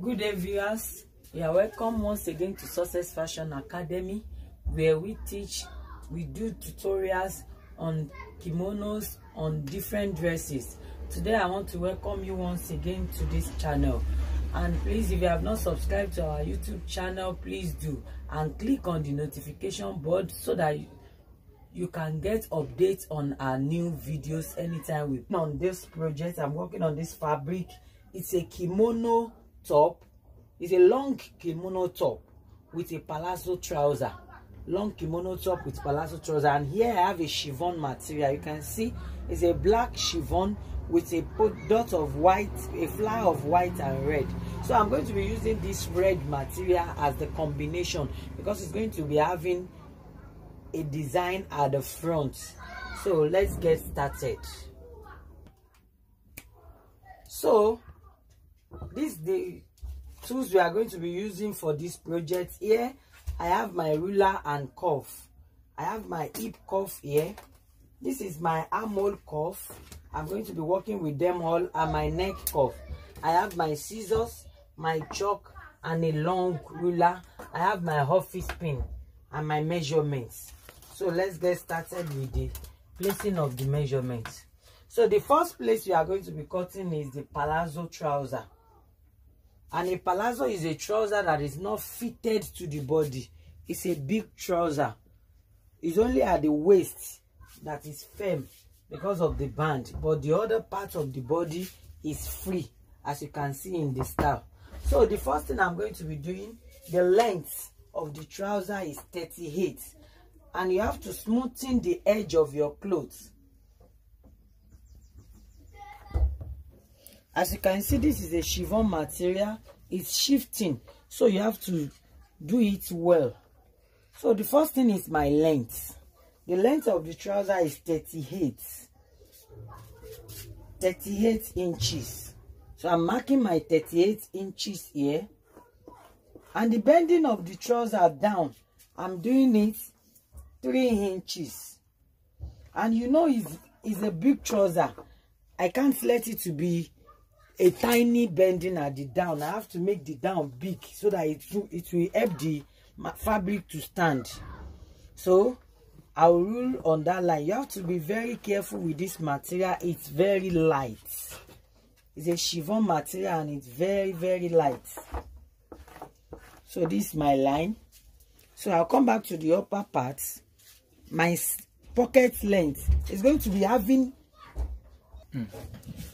Good day, viewers. You are welcome once again to Success Fashion Academy, where we do tutorials on kimonos, on different dresses. Today I want to welcome you once again to this channel, and please, if you have not subscribed to our YouTube channel, please do, and click on the notification board so that you can get updates on our new videos anytime we on this project. I'm working on this fabric. It's a kimono top. It's a long kimono top with a palazzo trouser. Long kimono top with palazzo trouser. And here I have a chiffon material. You can see it's a black chiffon with a dot of white, a flower of white and red. So I'm going to be using this red material as the combination because it's going to be having a design at the front. So let's get started. So this is the tools we are going to be using for this project. Here I have my ruler and cuff. I have my hip cuff here. This is my armhole cuff. I'm going to be working with them all, and my neck cuff. I have my scissors, my chalk, and a long ruler. I have my office pin and my measurements. So let's get started with the placing of the measurements. So the first place we are going to be cutting is the palazzo trouser. And a palazzo is a trouser that is not fitted to the body. It's a big trouser. It's only at the waist that is firm because of the band, but the other part of the body is free, as you can see in the style. So the first thing I'm going to be doing, the length of the trouser is 38, and you have to smoothen the edge of your clothes. As you can see, this is a chiffon material. It's shifting, so you have to do it well. So the first thing is my length. The length of the trouser is 38 inches. So I'm marking my 38 inches here. And the bending of the trouser down, I'm doing it 3 inches. And you know, it's a big trouser. I can't let it to be a tiny bending at the down. I have to make the down big so that it will help the fabric to stand. So I'll rule on that line. You have to be very careful with this material. It's very light. It's a chiffon material and it's very, very light. So this is my line. So I'll come back to the upper part. My pocket length is going to be having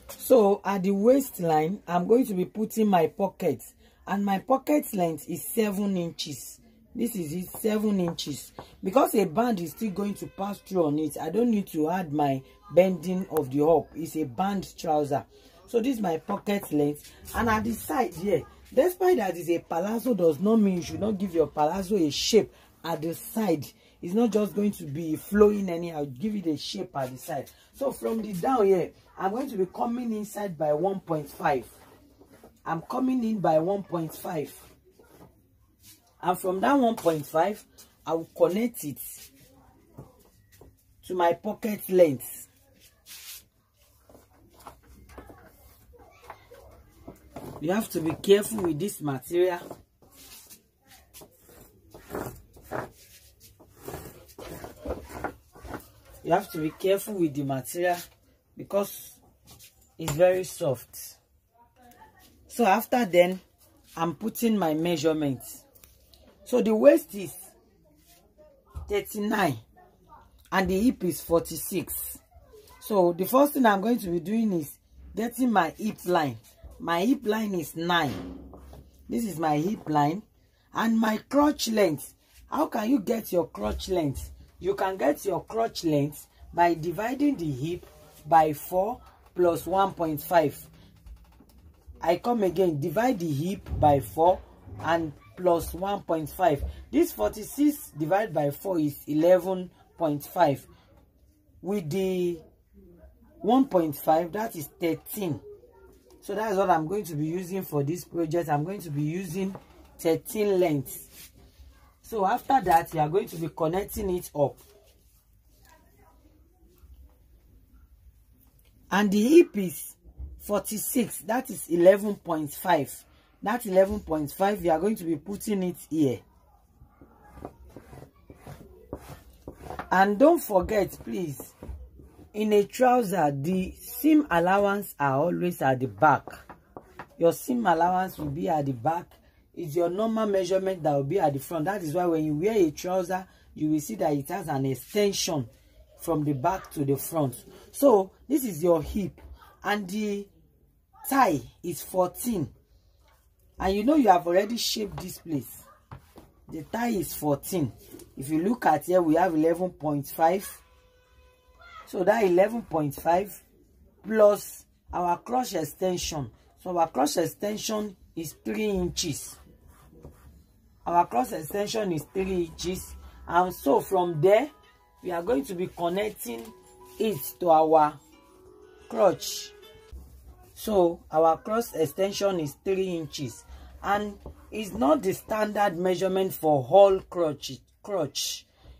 so at the waistline, I'm going to be putting my pocket, and my pocket length is 7 inches. This is it, 7 inches. Because a band is still going to pass through on it, I don't need to add my bending of the up. It's a band trouser. So this is my pocket length. And at the side here, despite that it's a palazzo, does not mean you should not give your palazzo a shape at the side. It's not just going to be flowing anyhow. Give it a shape at the side. So from the down here, I'm going to be coming inside by 1.5. I'm coming in by 1.5. And from that 1.5, I will connect it to my pocket length. You have to be careful with this material. You have to be careful with the material because it's very soft. So after then, I'm putting my measurements. So the waist is 39 and the hip is 46. So the first thing I'm going to be doing is getting my hip line. My hip line is 9. This is my hip line. And my crotch length. How can you get your crotch length? You can get your crotch length by dividing the hip by 4 plus 1.5. I come again, divide the hip by 4 and plus 1.5. This 46 divided by 4 is 11.5. With the 1.5, that is 13. So that's what I'm going to be using for this project. I'm going to be using 13 lengths. So after that, you are going to be connecting it up. And the hip is 46, that is 11.5. that 11.5, you are going to be putting it here. And don't forget, please, in a trouser, the seam allowance are always at the back. Your seam allowance will be at the back. It's your normal measurement that will be at the front. That is why when you wear a trouser, you will see that it has an extension from the back to the front. So this is your hip, and the thigh is 14. And you know you have already shaped this place. The thigh is 14. If you look at here, we have 11.5. So that 11.5 plus our crotch extension. So our crotch extension is 3 inches. Our crotch extension is 3 inches. And so from there, we are going to be connecting it to our crotch. So our crotch extension is 3 inches. And it's not the standard measurement for whole crotch.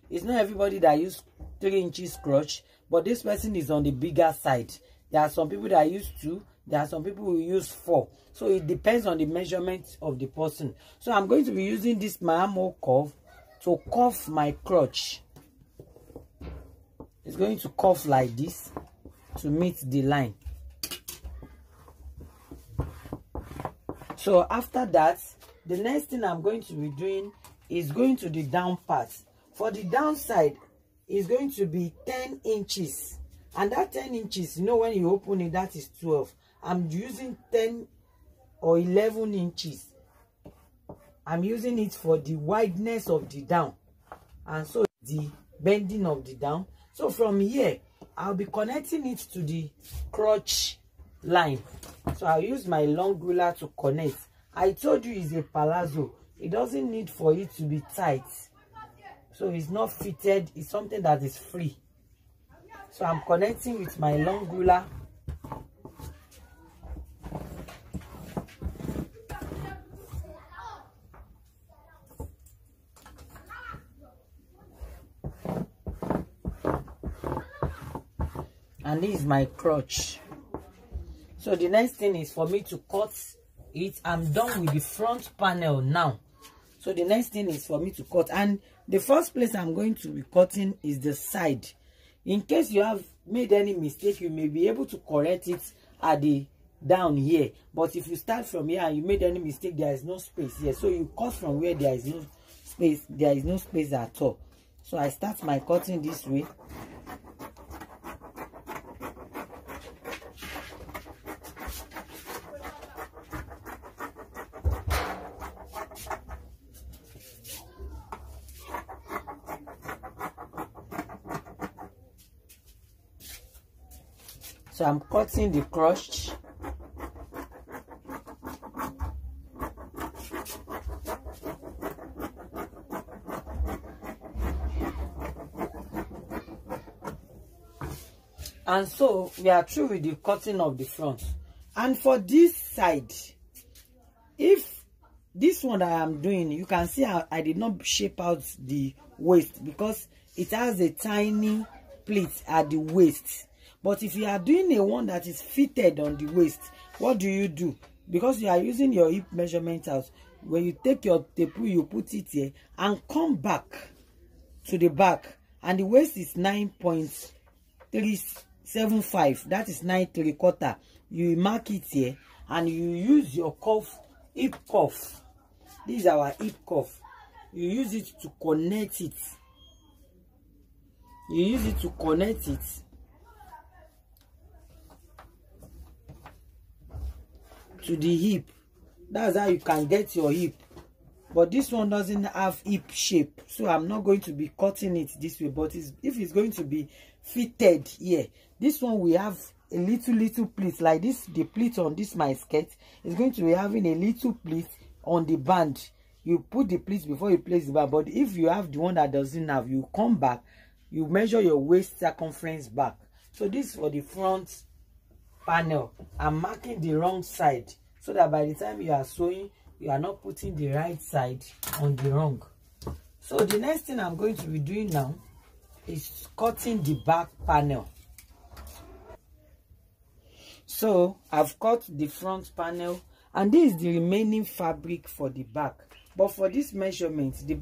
It's not everybody that use 3 inches crotch, but this person is on the bigger side. There are some people that use 2. There are some people who use 4. So it depends on the measurement of the person. So I'm going to be using this Mahamo curve to curve my crotch. It's going to curve like this to meet the line. So after that, the next thing I'm going to be doing is going to the down part. For the downside, it's going to be 10 inches. And that 10 inches, you know, when you open it, that is 12. I'm using 10 or 11 inches. I'm using it for the wideness of the down. And so the bending of the down. So from here, I'll be connecting it to the crotch line. So I'll use my long ruler to connect. I told you it's a palazzo. It doesn't need for it to be tight. So it's not fitted. It's something that is free. So I'm connecting with my long ruler. And this is my crotch. So the next thing is for me to cut it. I'm done with the front panel now. So the next thing is for me to cut. And the first place I'm going to be cutting is the side. In case you have made any mistake, you may be able to correct it at the down here. But if you start from here and you made any mistake, there is no space here. So you cut from where there is no space. There is no space at all. So I start my cutting this way. So I'm cutting the crotch. And so we are through with the cutting of the front. And for this side, if this one that I am doing, you can see I did not shape out the waist because it has a tiny pleat at the waist. But if you are doing a one that is fitted on the waist, what do? Because you are using your hip measurement out, when you take your tape, you put it here and come back to the back, and the waist is 9.375. That is 9.75. You mark it here and you use your cuff, hip cuff. This is our hip cuff. You use it to connect it. You use it to connect it to the hip. That's how you can get your hip. But this one doesn't have hip shape, so I'm not going to be cutting it this way. But if it's going to be fitted here, this one we have a little pleat like this. The pleat on this my skirt is going to be having a little pleat on the band. You put the pleat before you place the band. But if you have the one that doesn't have, you come back, you measure your waist circumference back. So this is for the front panel. I'm marking the wrong side so that by the time you are sewing, you are not putting the right side on the wrong. So the next thing I'm going to be doing now is cutting the back panel. So I've cut the front panel And this is the remaining fabric for the back. But for this measurement, the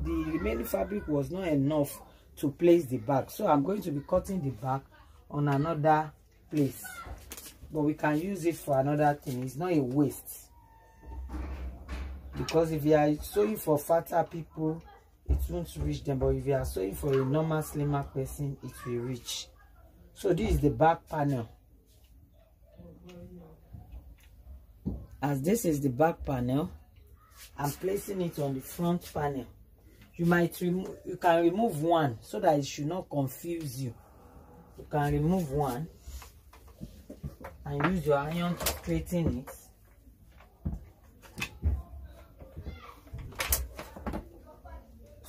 remaining fabric was not enough to place the back. So I'm going to be cutting the back on another place. But we can use it for another thing. It's not a waste. Because if you are sewing for fatter people, it won't reach them. But if you are sewing for a normal slimmer person, it will reach. So this is the back panel. As this is the back panel, I'm placing it on the front panel. You can remove one so that it should not confuse you. You can remove one and use your iron to straighten it.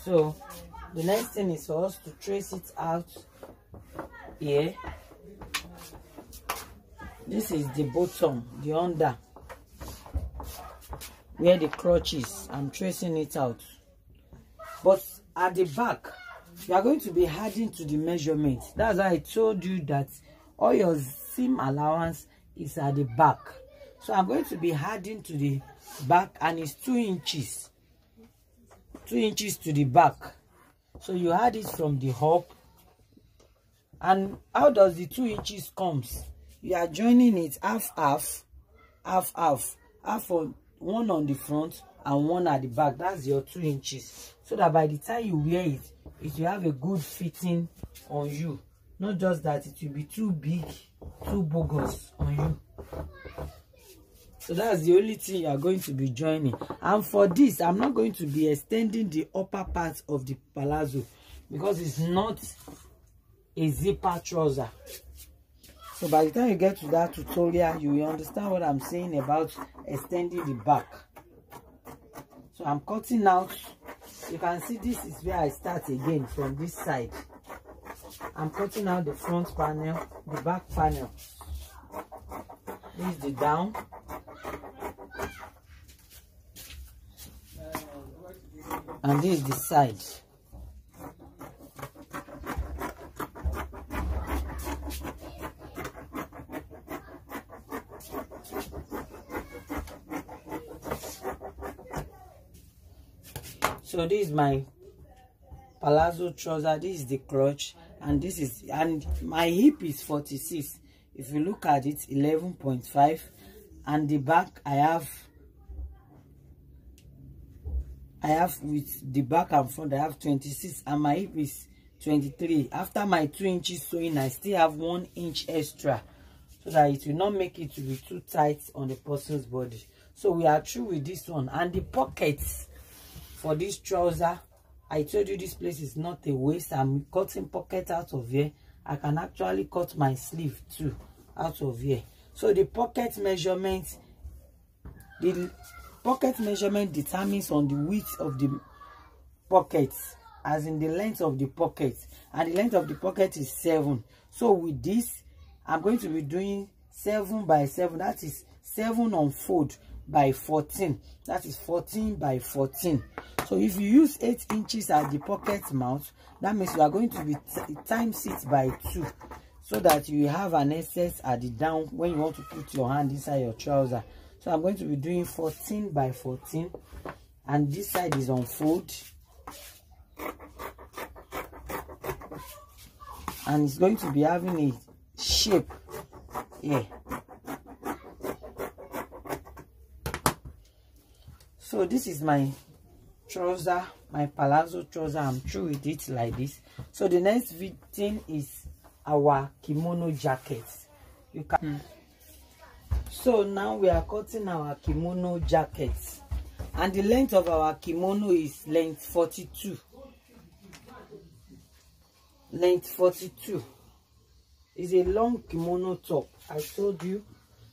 So the next thing is for us to trace it out here. This is the bottom, the under, where the crotch is. I'm tracing it out. But at the back, you are going to be adding to the measurement. That's why I told you that all your seam allowance is at the back. So I'm going to be adding to the back, and it's 2 inches. 2 inches to the back. So you add it from the up. And how does the 2 inches comes? You are joining it half on one on the front and one at the back. That's your 2 inches. So that by the time you wear it, it will have a good fitting on you. Not just that it will be too big, too bogus on you. So that's the only thing you are going to be joining. And for this, I'm not going to be extending the upper part of the palazzo because it's not a zipper trouser. So by the time you get to that tutorial, you will understand what I'm saying about extending the back. So I'm cutting out. You can see this is where I start again from this side. I'm cutting out the front panel, the back panel. This is the down. And this is the side. So this is my palazzo trouser. This is the crotch, and this is, and my hip is 46. If you look at it, 11.5, and the back I have with the back and front I have 26, and my hip is 23. After my 2 inches sewing, I still have 1 inch extra so that it will not make it to be too tight on the person's body. So we are through with this one. And the pockets for this trouser, I told you this place is not a waste. I'm cutting pocket out of here. I can actually cut my sleeve too out of here. So the pocket measurement, determines on the width of the pocket, as in the length of the pocket, and the length of the pocket is 7. So with this, I'm going to be doing 7 by 7. That is 7 unfold by 14. That is 14 by 14. So if you use 8 inches at the pocket mouth, that means you are going to be times it by 2, so that you have an excess at the down when you want to put your hand inside your trouser. So I'm going to be doing 14 by 14, and this side is unfold, and it's going to be having a shape here. So this is my trouser, my palazzo trouser. I'm through with it like this. So the next thing is our kimono jacket. You can. So now we are cutting our kimono jacket, and the length of our kimono is length 42. Length 42 is a long kimono top. I told you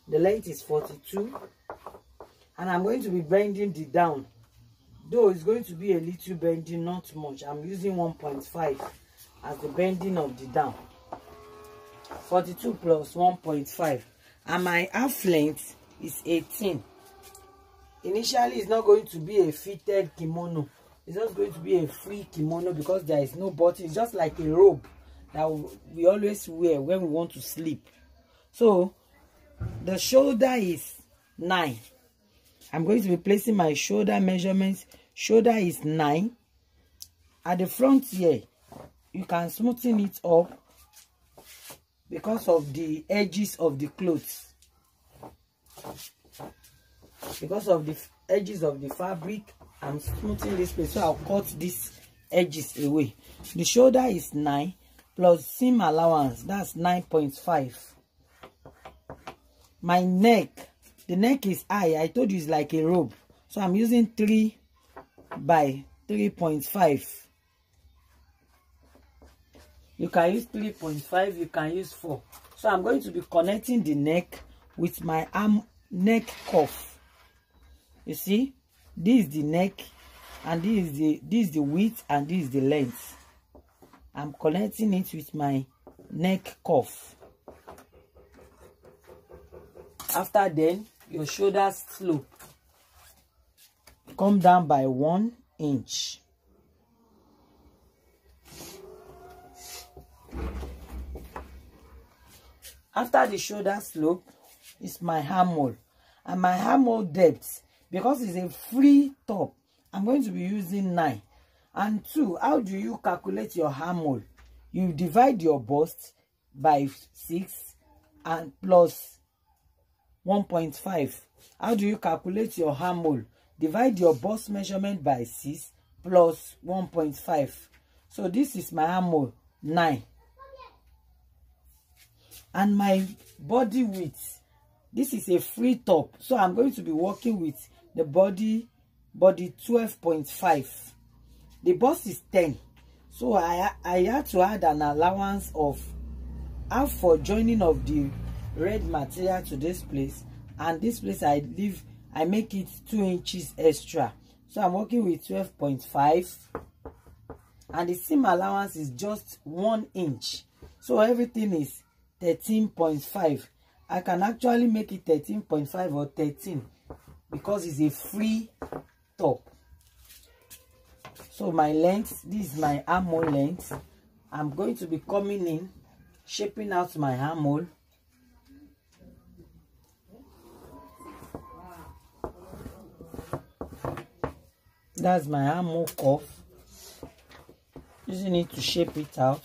the length is 42, and I'm going to be bending the down, though it's going to be a little bending, not much. I'm using 1.5 as the bending of the down. 42 plus 1.5, and my half length is 18. Initially, it's not going to be a fitted kimono. It's just going to be a free kimono because there is no button. It's just like a robe that we always wear when we want to sleep. So the shoulder is 9. I'm going to be placing my shoulder measurements. Shoulder is 9. At the front here, you can smoothen it up because of the edges of the clothes. Because of the edges of the fabric, I'm smoothing this place, so I'll cut these edges away. The shoulder is 9 plus seam allowance, that's 9.5. My neck, the neck is high. I told you it's like a robe, so I'm using 3 by 3.5. You can use 3.5, you can use 4. So I'm going to be connecting the neck with my arm neck cuff. You see, this is the neck, and this is the width, and this is the length. I'm connecting it with my neck cuff. After then, your shoulders slope. Come down by 1 inch. After the shoulder slope is my armhole, and my armhole depth, because it's a free top, I'm going to be using 9. And 2, how do you calculate your armhole? You divide your bust by 6 and plus 1.5. How do you calculate your armhole? Divide your bust measurement by 6 plus 1.5. So this is my armhole, 9. And my body width, this is a free top, so I'm going to be working with the body 12.5. The bust is 10, so I had to add an allowance of half for joining of the red material to this place, and this place I make it 2 inches extra, so I'm working with 12.5, and the seam allowance is just 1 inch, so everything is 13.5. I can actually make it 13.5 or 13 because it's a free top. So my length, this is my armhole length. I'm going to be coming in, shaping out my armhole. That's my armhole cuff. Using it to shape it out.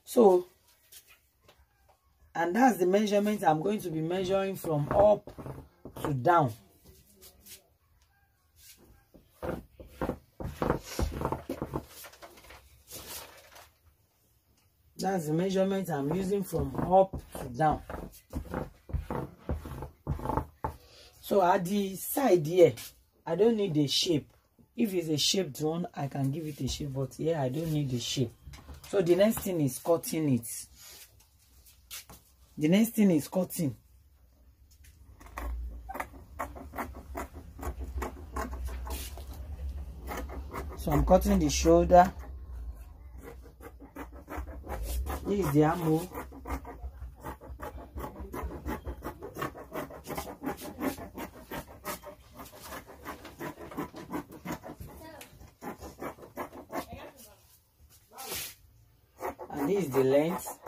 So, and that's the measurement I'm going to be measuring from up to down. That's the measurement I'm using from up to down. So at the side here, I don't need a shape. If it's a shaped one, I can give it a shape, but here I don't need a shape. So the next thing is cutting it. The next thing is cutting. So I'm cutting the shoulder. This is the armhole. And this is the length.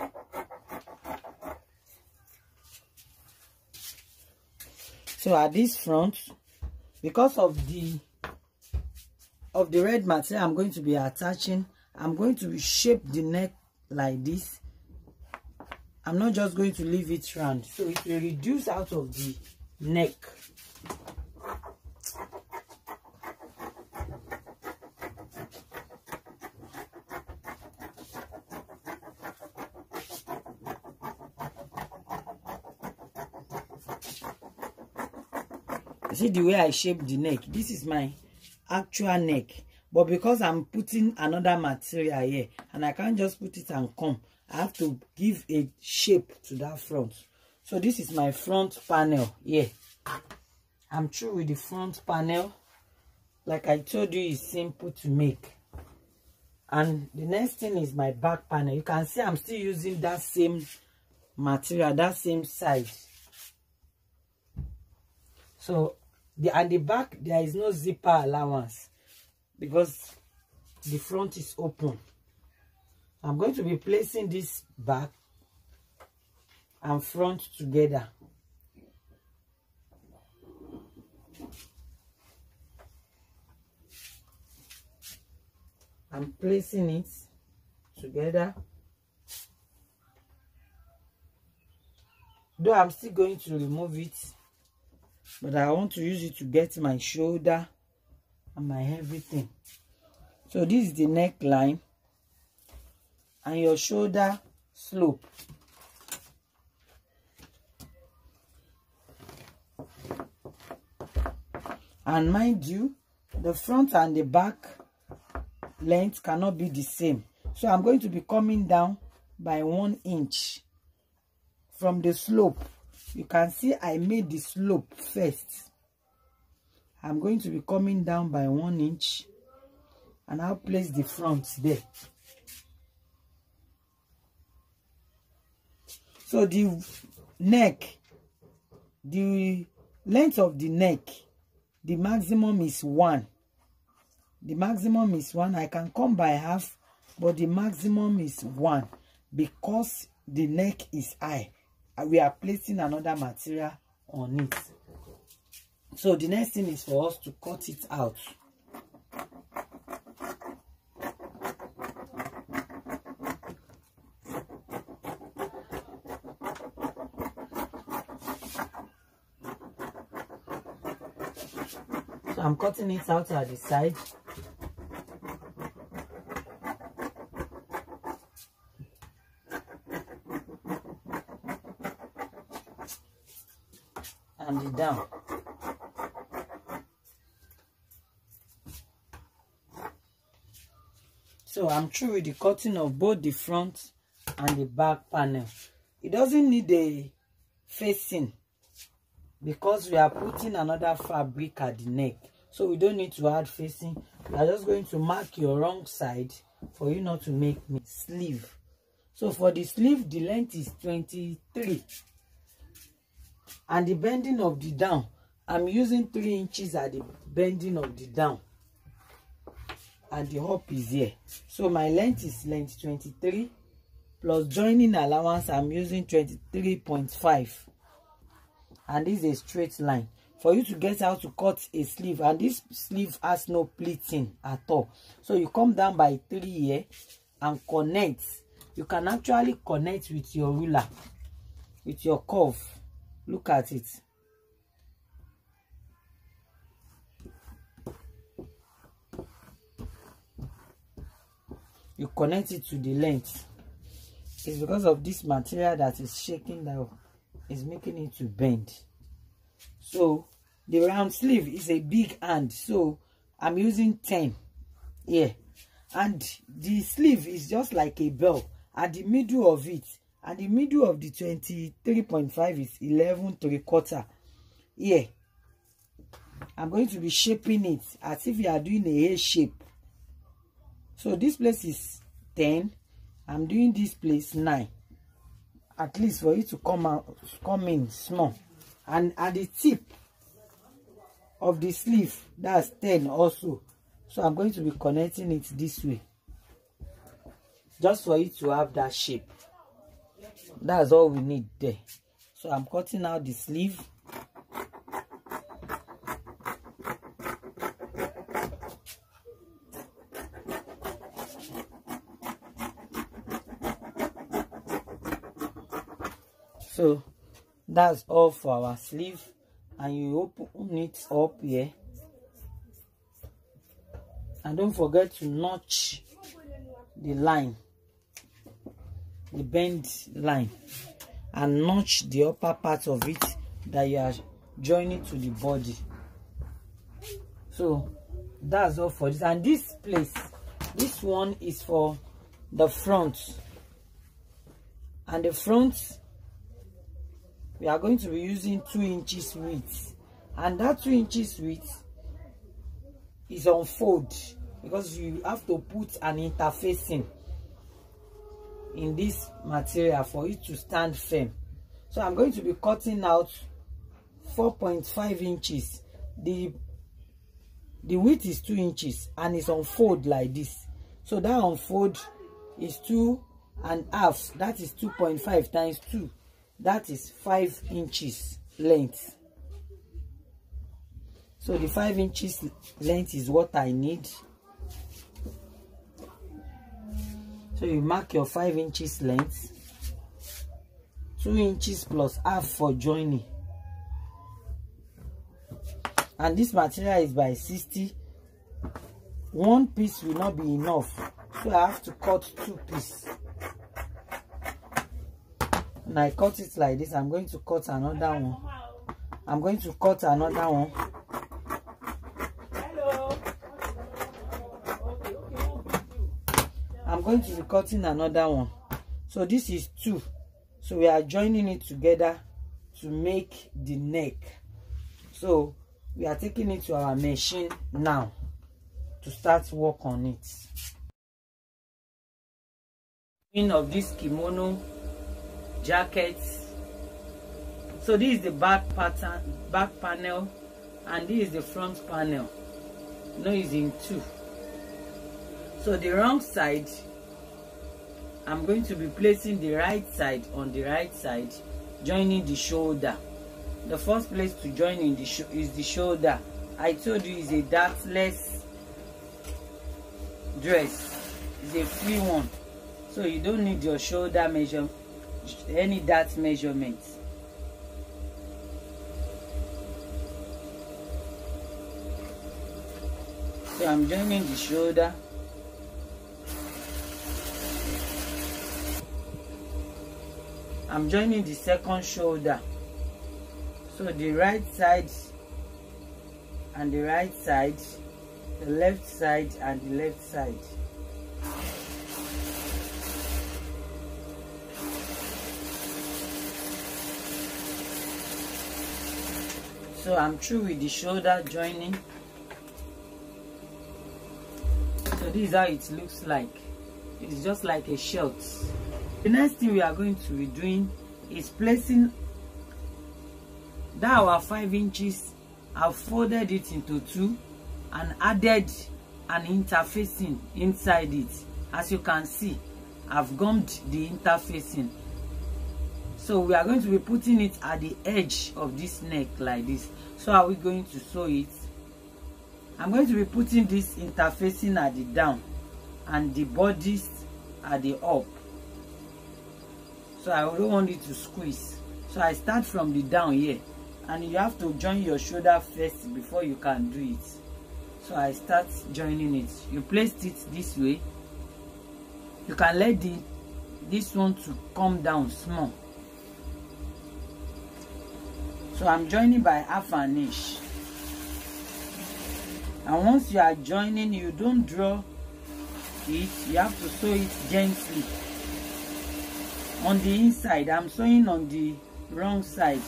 So at this front, because of the red material I'm going to be attaching, I'm going to shape the neck like this. I'm not just going to leave it round, so it will reduce out of the neck. See the way I shape the neck? This is my actual neck, but because I'm putting another material here and I can't just put it and come, I have to give a shape to that front. So this is my front panel here. I'm through with the front panel. Like I told you, it's simple to make. And the next thing is my back panel. You can see I'm still using that same material, that same size. So at the back there is no zipper allowance because the front is open. I'm going to be placing this back and front together. I'm placing it together. Though I'm still going to remove it, but I want to use it to get my shoulder and my everything. So this is the neckline and your shoulder slope. And mind you, the front and the back length cannot be the same. So I'm going to be coming down by 1 inch from the slope. You can see I made the slope first. I'm going to be coming down by 1 inch and I'll place the front there. So the neck, the length of the neck, the maximum is 1. The maximum is 1. I can come by half, but the maximum is 1 because the neck is high. We are placing another material on it. So the next thing is for us to cut it out. So I'm cutting it out at the side. And it down. So I'm through with the cutting of both the front and the back panel. It doesn't need a facing because we are putting another fabric at the neck. So we don't need to add facing. We are just going to mark your wrong side for you not to make sleeve. So for the sleeve, the length is 23. And the bending of the down, I'm using 3 inches at the bending of the down. And the up is here. So my length is length 23. Plus joining allowance, I'm using 23.5. And this is a straight line. For you to get how to cut a sleeve, and this sleeve has no pleating at all. So you come down by 3 here and connect. You can actually connect with your ruler, with your curve. Look at it. You connect it to the length. It's because of this material that is shaking that is making it to bend. So the round sleeve is a big hand, so I'm using 10 here. And the sleeve is just like a bell. At the middle of it, and the middle of the 23.5 is 11.75 here. I'm going to be shaping it as if you are doing a A shape. So this place is 10. I'm doing this place 9. At least for you to come in small. And at the tip of the sleeve, that's 10 also. So I'm going to be connecting it this way, just for you to have that shape. That's all we need there. So I'm cutting out the sleeve. So that's all for our sleeve, and you open it up here, and don't forget to notch the line, the bend line, and notch the upper part of it that you are joining to the body. So that's all for this. And this place, this one is for the front, and the front we are going to be using 2 inches width, and that 2 inches width is on fold because you have to put an interfacing in this material for it to stand firm. So I'm going to be cutting out 4.5 inches. The width is 2 inches and it's on fold like this. So that on fold is 2.5. That is 2.5 times 2. That is 5 inches length. So the 5 inches length is what I need. So you mark your 5 inches length, 2 inches plus half for joining. And this material is by 60. One piece will not be enough, so I have to cut 2 pieces. When I cut it like this, I'm going to cut another one. I'm going to cut another one. I'm going to be cutting another one. So this is 2. So we are joining it together to make the neck. So we are taking it to our machine now to start work on it. Of this kimono jacket. So this is the back pattern, back panel, and this is the front panel. No, it's in 2. So the wrong side, I'm going to be placing the right side on the right side, joining the shoulder. The first place to join in is the shoulder. I told you it's a dartless dress. It's a free one, so you don't need your shoulder measure, any dart measurement. So I'm joining the shoulder. I'm joining the second shoulder. So the right side and the right side, the left side and the left side. So I'm through with the shoulder joining. So this is how it looks like. It's just like a shirt. The next thing we are going to be doing is placing that our 5 inches. I've folded it into 2 and added an interfacing inside it. As you can see, I've gummed the interfacing. So we are going to be putting it at the edge of this neck like this. So are we going to sew it? I'm going to be putting this interfacing at the down and the bodies at the up. So I don't want it to squeeze. So I start from the down here, and you have to join your shoulder first before you can do it. So I start joining it. You place it this way. You can let this one to come down small. So I'm joining by 1/2 inch. And once you are joining, you don't draw it. You have to sew it gently. On the inside, I'm sewing on the wrong side.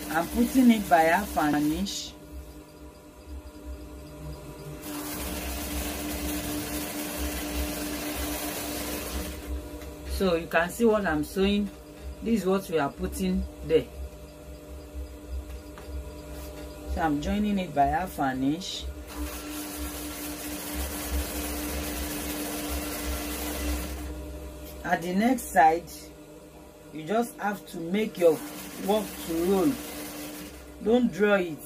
I'm putting it by 1/2 inch. So you can see what I'm sewing. This is what we are putting there. So I'm joining it by 1/2 inch. At the next side, you just have to make your work to roll. Don't draw it.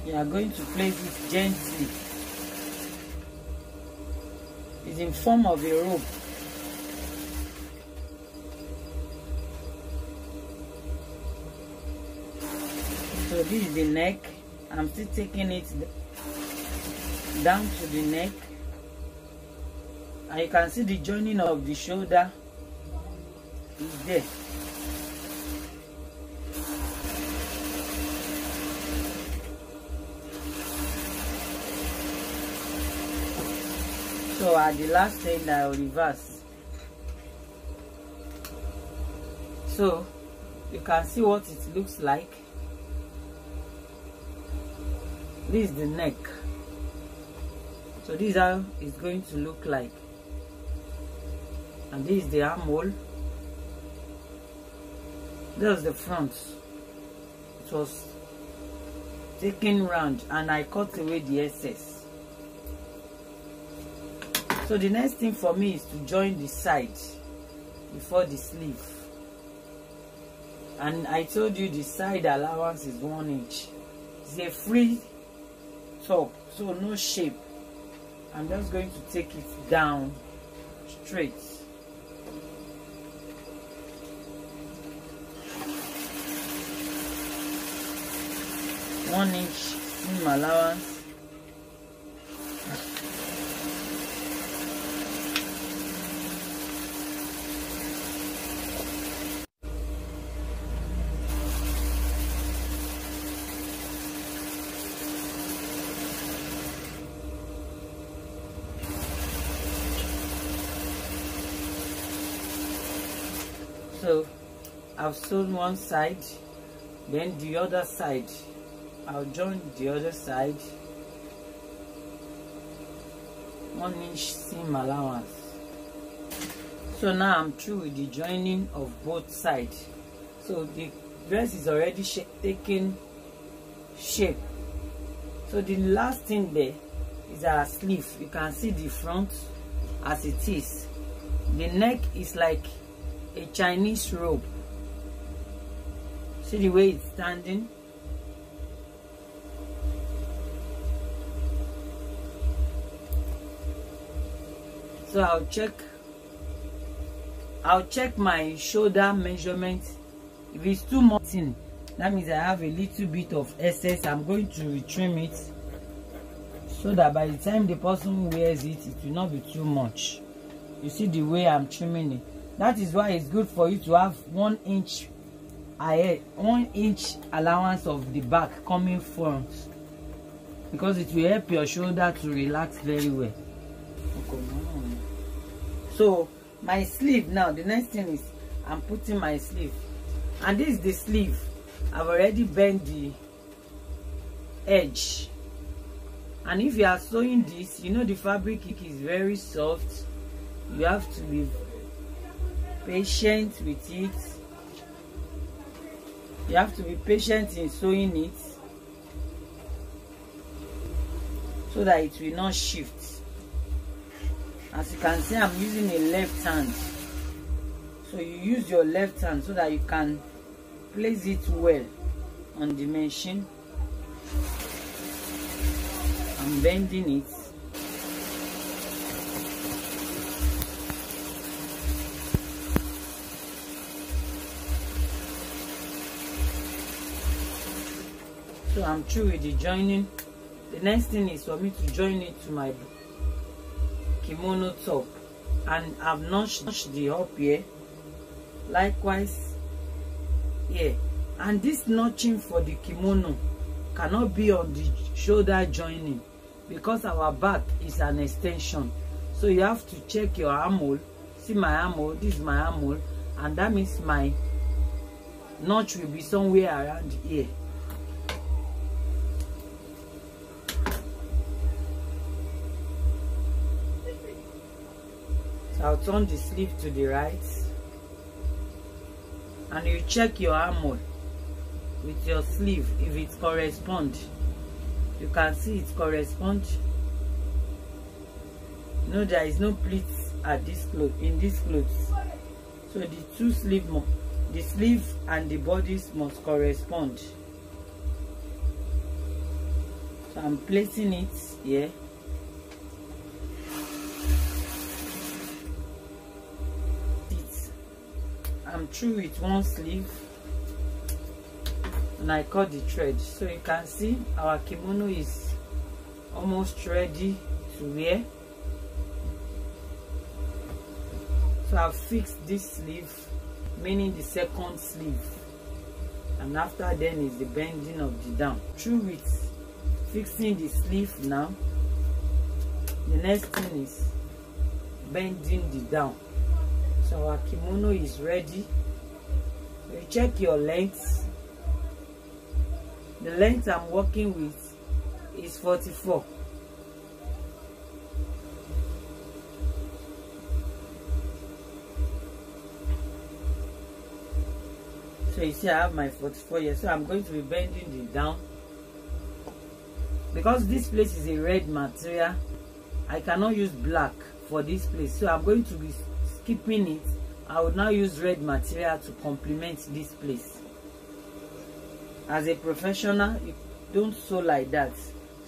You are going to place it gently. It's in form of a rope. So this is the neck. I'm still taking it down to the neck, and you can see the joining of the shoulder is there. So at the last end I will reverse. So you can see what it looks like. This is the neck. So this is how it's going to look like. And this is the armhole. This is the front. It was taken round and I cut away the excess. So the next thing for me is to join the side before the sleeve. And I told you the side allowance is 1 inch. It's a free top, so no shape. I'm just going to take it down straight. One inch seam allowance. So I've sewn one side, then the other side I'll join the other side. 1 inch seam allowance. So now I'm through with the joining of both sides. So the dress is already taking shape. So the last thing there is our sleeve. You can see the front as it is. The neck is like a Chinese robe. See the way it's standing? So I'll check my shoulder measurement. If it's too much, that means I have a little bit of excess. I'm going to trim it so that by the time the person wears it, it will not be too much. You see the way I'm trimming it. That is why it's good for you to have 1 inch ahead, 1 inch allowance of the back coming front, because it will help your shoulder to relax very well. So my sleeve now, the next thing is I'm putting my sleeve, and this is the sleeve. I've already bent the edge, and if you are sewing this, you know the fabric is very soft. You have to be patient with it. You have to be patient in sewing it so that it will not shift. As you can see, I'm using a left hand. So you use your left hand so that you can place it well on the machine. I'm bending it. So I'm through with the joining. The next thing is for me to join it to my kimono top, and I've notched the up here, likewise here. And this notching for the kimono cannot be on the shoulder joining because our back is an extension. So you have to check your armhole. See my armhole, this is my armhole, and that means my notch will be somewhere around here. I'll turn the sleeve to the right, and you check your armhole with your sleeve if it corresponds. You can see it corresponds. No, there is no pleats at this cloth, in this clothes. So the two sleeve, the sleeve and the bodies must correspond. So I'm placing it here. I'm through with one sleeve, and I cut the thread. So you can see our kimono is almost ready to wear. So I've fixed this sleeve, meaning the second sleeve, and after then is the bending of the down. Through with fixing the sleeve now. The next thing is bending the down. So our kimono is ready. You check your length. The length I'm working with is 44. So you see I have my 44 here. So I'm going to be bending the down. Because this place is a red material, I cannot use black for this place. So I'm going to be skipping it. I will now use red material to complement this place. As a professional, you don't sew like that.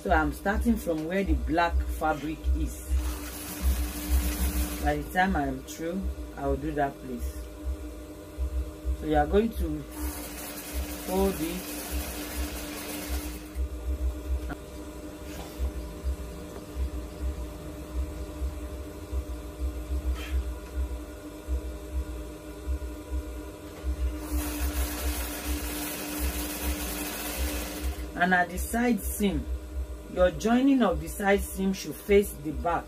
So I'm starting from where the black fabric is. By the time I'm through, I will do that place. So you are going to fold it. And at the side seam, your joining of the side seam should face the back.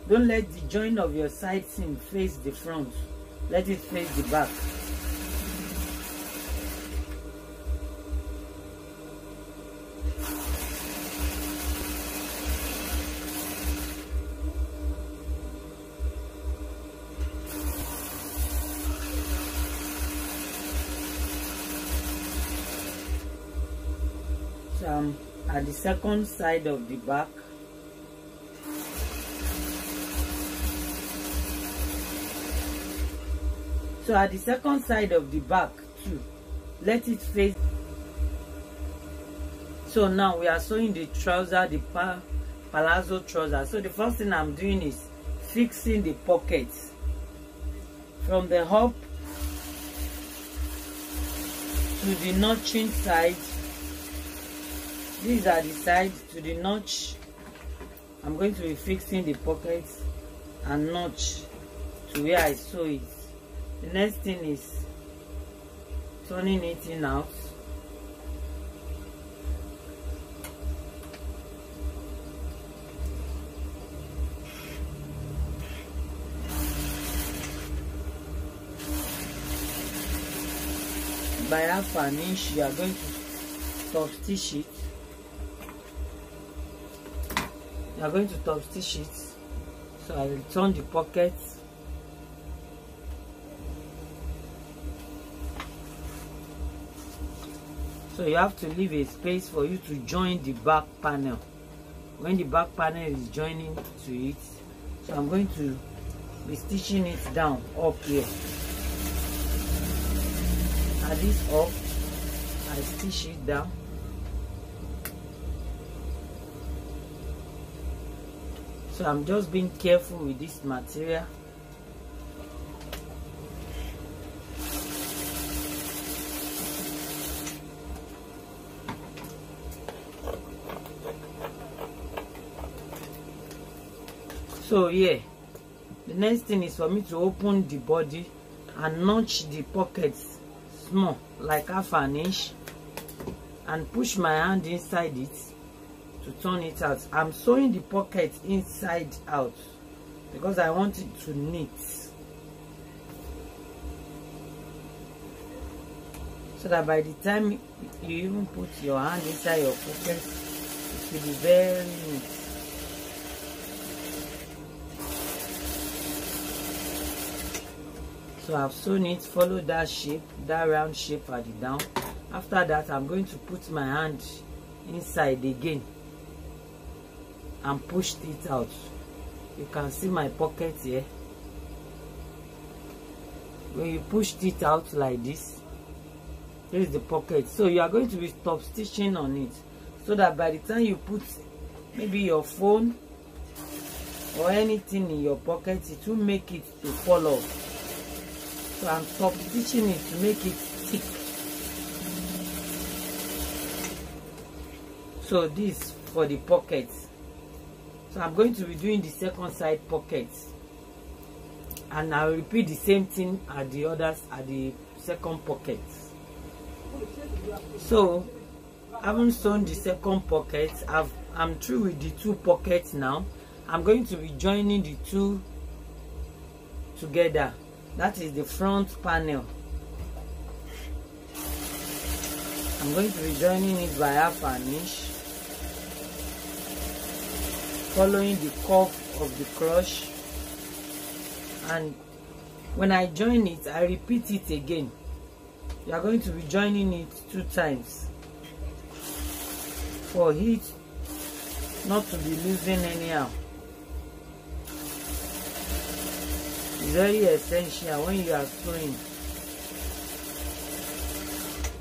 Don't let the join of your side seam face the front. Let it face the back. So I'm at the second side of the back. So at the second side of the back too, let it face. So now we are sewing the trouser, the palazzo trouser. So the first thing I'm doing is fixing the pockets from the hop to the notching side. These are the sides to the notch. I'm going to be fixing the pockets and notch to where I sew it. The next thing is turning it in out. By half an inch, you are going to top stitch it. You are going to top stitch it. So I will turn the pockets. So you have to leave a space for you to join the back panel. When the back panel is joining to it, so I'm going to be stitching it down up here. At this up, I stitch it down. So I'm just being careful with this material. So yeah, the next thing is for me to open the body and notch the pockets small, like half an inch, and push my hand inside it to turn it out. I'm sewing the pocket inside out because I want it to knit, so that by the time you even put your hand inside your pocket, it will be very neat. So I've sewn it, follow that shape, that round shape at the down. After that, I'm going to put my hand inside again and push it out. You can see my pocket here. When you pushed it out like this, there is the pocket. So you are going to be top stitching on it, so that by the time you put maybe your phone or anything in your pocket, it will make it to fall off. So I'm top stitching it to make it thick. So this for the pockets. So I'm going to be doing the second side pockets, and I'll repeat the same thing at the others, at the second pocket. So I haven't sewn the second pocket. I'm through with the two pockets now. I'm going to be joining the two together. That is the front panel. I'm going to be joining it by half an inch, following the curve of the crush. And when I join it, I repeat it again. You are going to be joining it 2 times for it not to be losing anyhow. It's very essential when you are sewing.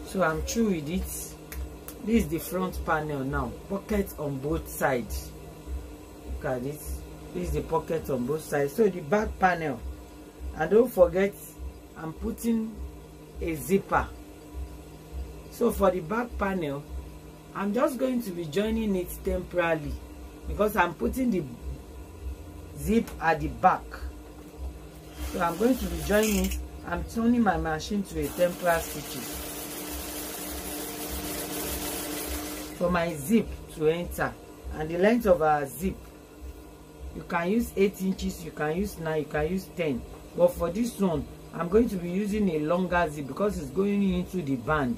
So I'm through with it. This is the front panel now. Pocket on both sides. Look at this. This is the pocket on both sides. So the back panel. And don't forget, I'm putting a zipper. So for the back panel, I'm just going to be joining it temporarily because I'm putting the zip at the back. So I'm going to be joining it. I'm turning my machine to a temporary stitches for my zip to enter. And the length of our zip, you can use 8 inches, you can use 9, you can use 10. But for this one, I'm going to be using a longer zip because it's going into the band.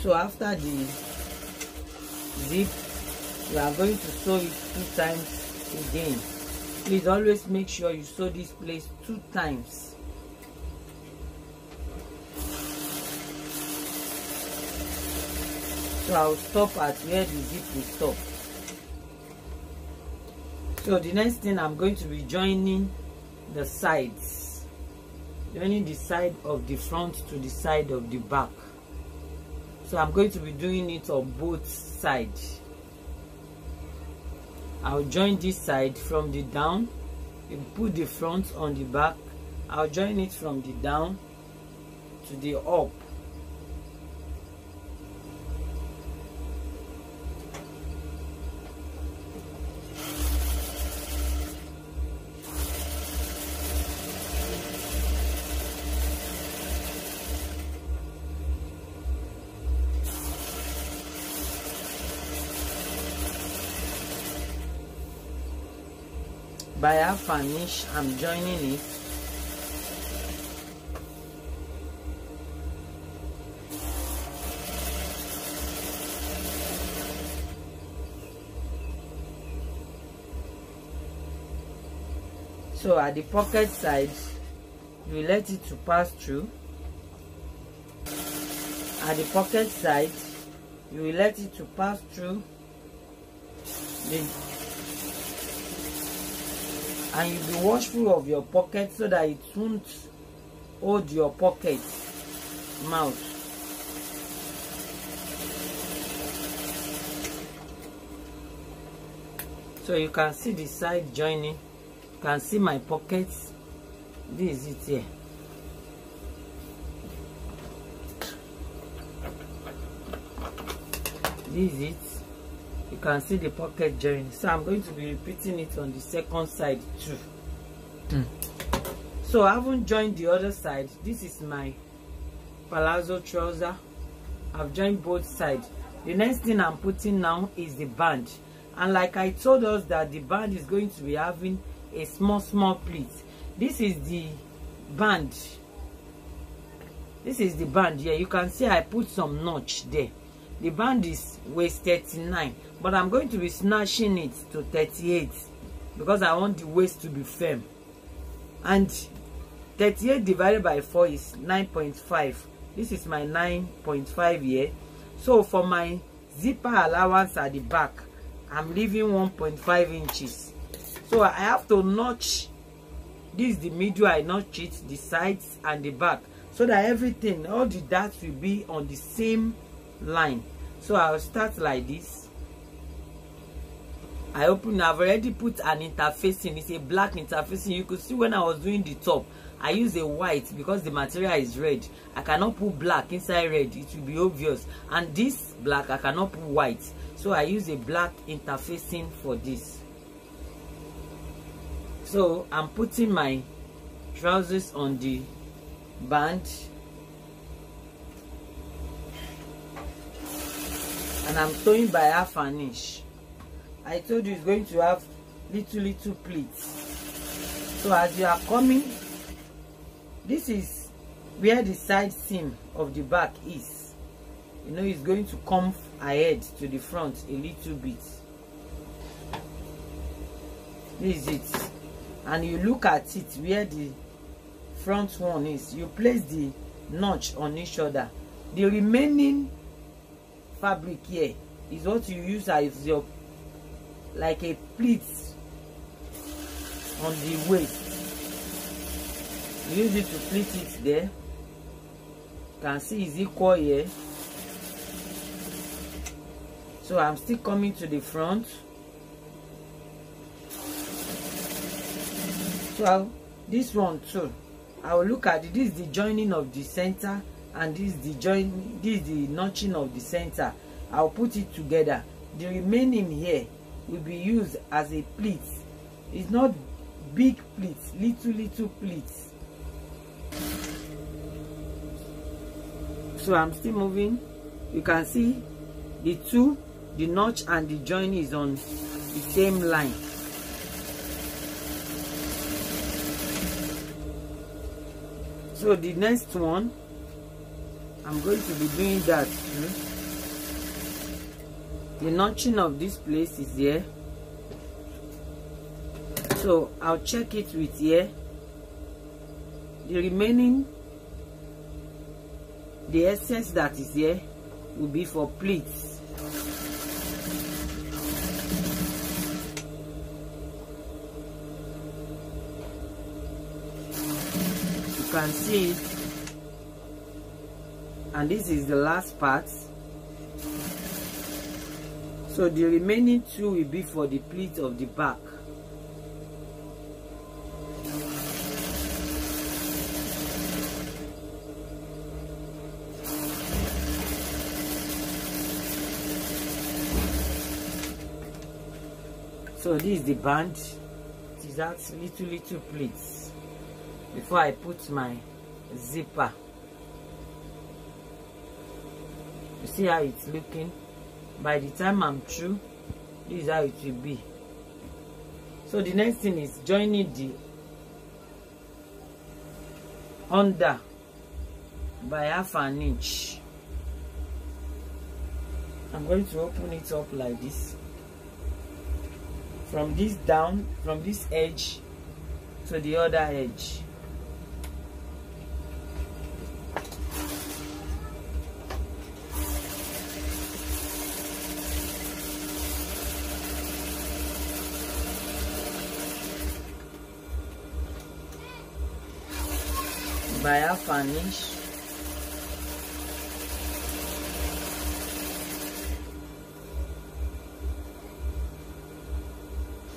So after the zip, we are going to sew it 2 times again. Please always make sure you sew this place 2 times. So I'll stop at where the zip will stop. So the next thing, I'm going to be joining the sides. Joining the side of the front to the side of the back. So I'm going to be doing it on both sides. I'll join this side from the down. You put the front on the back. I'll join it from the down to the up. By half an inch, I'm joining it. So at the pocket side, you let it to pass through. At the pocket side, you will let it to pass through. And you be watchful of your pocket so that it won't hold your pocket mouth. So you can see the side joining. You can see my pockets. This is it here. This is it. You can see the pocket join. So I'm going to be repeating it on the second side too. So I haven't joined the other side. This is my palazzo trouser. I've joined both sides. The next thing I'm putting now is the band. And like I told us that the band is going to be having a small pleat. This is the band. This is the band here. You can see I put some notch there. The band is waist 39, but I'm going to be snatching it to 38 because I want the waist to be firm. And 38 divided by 4 is 9.5. This is my 9.5 here. So for my zipper allowance at the back, I'm leaving 1.5 inches. So I have to notch. This is the middle, I notch it, the sides and the back, so that everything, all the darts will be on the same line. So I'll start like this. I've already put an interfacing. It's a black interfacing. You could see when I was doing the top, I use a white because the material is red. I cannot put black inside red, it will be obvious. And this black, I cannot put white, so I use a black interfacing for this. So I'm putting my trousers on the band, and I'm sewing by half an inch. I told you it's going to have little pleats. So as you are coming, this is where the side seam of the back is. You know, it's going to come ahead to the front a little bit. This is it. And you look at it where the front one is. You place the notch on each other. The remaining fabric here is what you use as your, like a pleat on the waist. You use it to pleat it there. You can see it's equal here. So I'm still coming to the front. So this one too, I will look at it. This is the joining of the center, and this is the notching of the center. I'll put it together. The remaining here will be used as a pleat. It's not big pleats, little pleats. So I'm still moving. You can see the notch and the join is on the same line. So the next one, I'm going to be doing that too. The notching of this place is here. So I'll check it with here. The remaining, the excess that is here will be for pleats. You can see it. And this is the last part. So the remaining two will be for the pleat of the back. So this is the band. It is that little pleats before I put my zipper. You see how it's looking? By the time I'm through, this is how it will be. So the next thing is joining the under by 1/2 inch. I'm going to open it up like this. From this down, from this edge to the other edge. By 1/2 inch.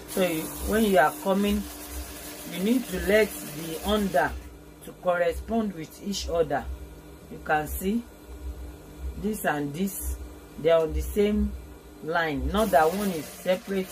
So when you are coming, you need to let the under to correspond with each other. You can see this and this, they are on the same line, not that one is separate